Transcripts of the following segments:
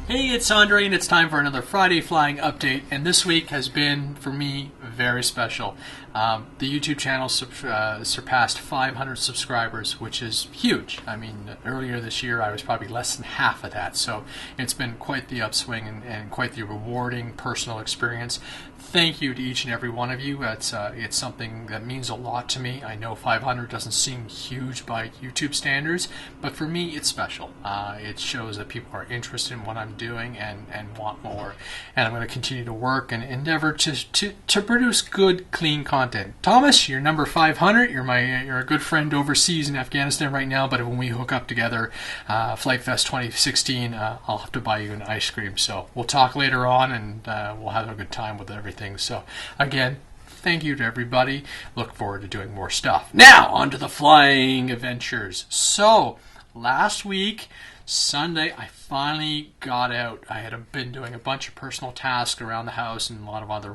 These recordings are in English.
Hey, it's Andre, and it's time for another Friday Flying update. And this week has been, for me, very special. The YouTube channel surpassed 500 subscribers, which is huge. I mean, earlier this year I was probably less than half of that, so it's been quite the upswing and quite the rewarding personal experience. Thank you to each and every one of you. It's something that means a lot to me. I know 500 doesn't seem huge by YouTube standards, but for me it's special. It shows that people are interested in what I'm doing and want more. And I'm going to continue to work and endeavor to produce good, clean content. Thomas, you're number 500. You're a good friend overseas in Afghanistan right now, but when we hook up together, Flight Fest 2016, I'll have to buy you an ice cream. So we'll talk later on, and we'll have a good time with everything. So again, thank you to everybody. Look forward to doing more stuff. Now, on to the flying adventures. So, last week, Sunday, I finally got out. I had been doing a bunch of personal tasks around the house and a lot of other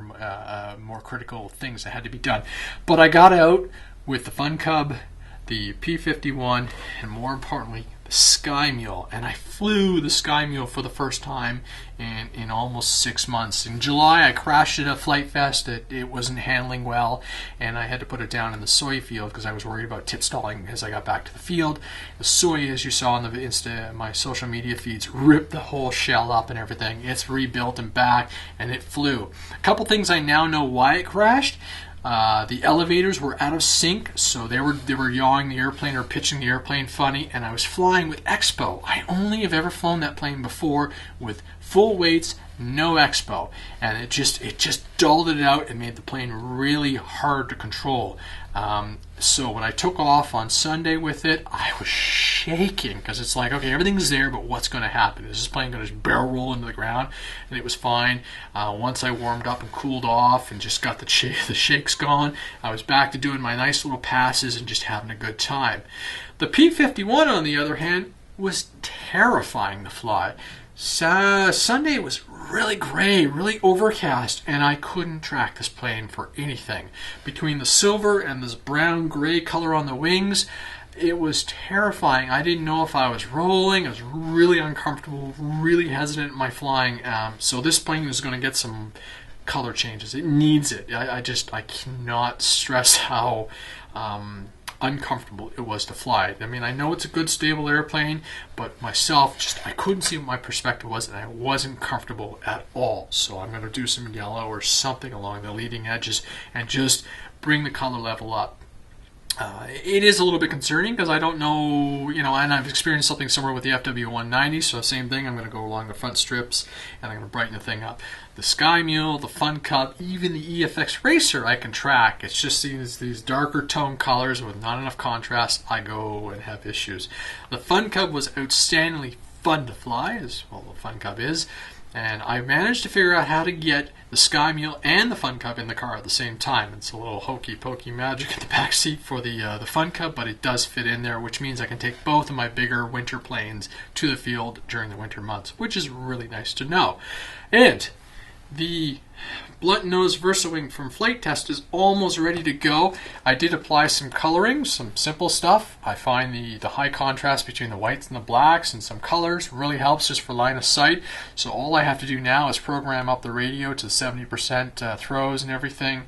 more critical things that had to be done. But I got out with the Fun Cub, the P-51, and more importantly, the Sky Mule. And I flew the Sky Mule for the first time in almost 6 months. In July, I crashed at a Flight Fest. It wasn't handling well, and I had to put it down in the soy field because I was worried about tip stalling as I got back to the field. The soy, as you saw on my social media feeds, ripped the whole shell up and everything. It's rebuilt and back, and it flew. A couple things I now know why it crashed. The elevators were out of sync, so they were yawing the airplane or pitching the airplane funny, and I was flying with Expo. I only have ever flown that plane before with full weights, no Expo, and it just dulled it out and made the plane really hard to control. So when I took off on Sunday with it, I was shaking because it's like, okay, everything's there, but what's going to happen? Is this plane going to just barrel roll into the ground? And it was fine. Once I warmed up and cooled off and just got the shakes gone, I was back to doing my nice little passes and just having a good time. The P-51, on the other hand, was terrifying to fly. Sunday was really gray, really overcast, and I couldn't track this plane for anything. Between the silver and this brown-gray color on the wings, it was terrifying. I didn't know if I was rolling. I was really uncomfortable, really hesitant in my flying. So this plane is going to get some color changes. It needs it. I cannot stress how uncomfortable it was to fly. I mean, I know it's a good stable airplane, but myself, I couldn't see what my perspective was, and I wasn't comfortable at all. So I'm going to do some yellow or something along the leading edges and just bring the color level up. It is a little bit concerning because I don't know, and I've experienced something similar with the FW190, so same thing. I'm going to go along the front strips and I'm going to brighten the thing up. The Sky Mule, the Fun Cub, even the EFX Racer I can track. It's just these darker tone colors with not enough contrast. I go and have issues. The Fun Cub was outstandingly fun to fly, as well the Fun Cub is. And I managed to figure out how to get the Sky Mule and the Fun Cub in the car at the same time. It's a little hokey-pokey magic in the back seat for the Fun Cub, but it does fit in there, which means I can take both of my bigger winter planes to the field during the winter months, which is really nice to know. And the blunt nose VersaWing from Flight Test is almost ready to go. I did apply some coloring, some simple stuff. I find the high contrast between the whites and the blacks and some colors really helps just for line of sight. So all I have to do now is program up the radio to 70% throws and everything.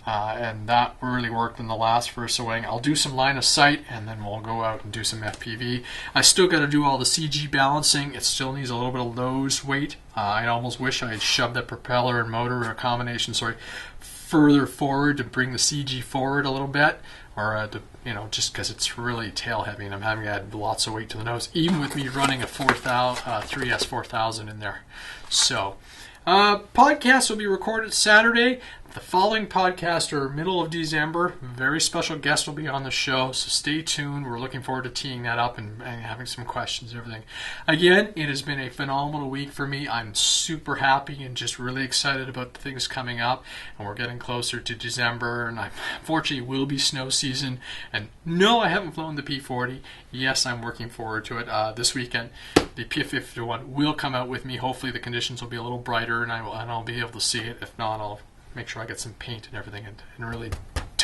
And that really worked in the last VersaWing. I'll do some line of sight and then we'll go out and do some FPV. I still got to do all the CG balancing. It still needs a little bit of nose weight. I almost wish I had shoved that propeller and motor or combination, further forward to bring the CG forward a little bit, or just because it's really tail heavy and I'm having to add lots of weight to the nose, even with me running a 3S 4000 in there. So, podcast will be recorded Saturday. The following podcast are middle of December. Very special guest will be on the show, so stay tuned. We're looking forward to teeing that up and having some questions and everything. Again, it has been a phenomenal week for me. I'm super happy and just really excited about the things coming up. And we're getting closer to December, and unfortunately it will be snow season. And no, I haven't flown the P-40. Yes, I'm working forward to it. This weekend, the P-51 will come out with me. Hopefully the conditions will be a little brighter and I'll be able to see it. If not, I'll make sure I get some paint and everything and really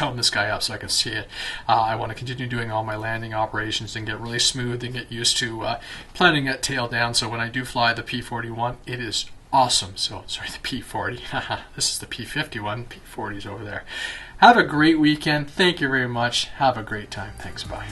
tone this guy up so I can see it. I want to continue doing all my landing operations and get really smooth and get used to planning that tail down, so when I do fly the P41, it is awesome. So, sorry, the P40. This is the P51. P40's over there. Have a great weekend. Thank you very much. Have a great time. Thanks. Bye.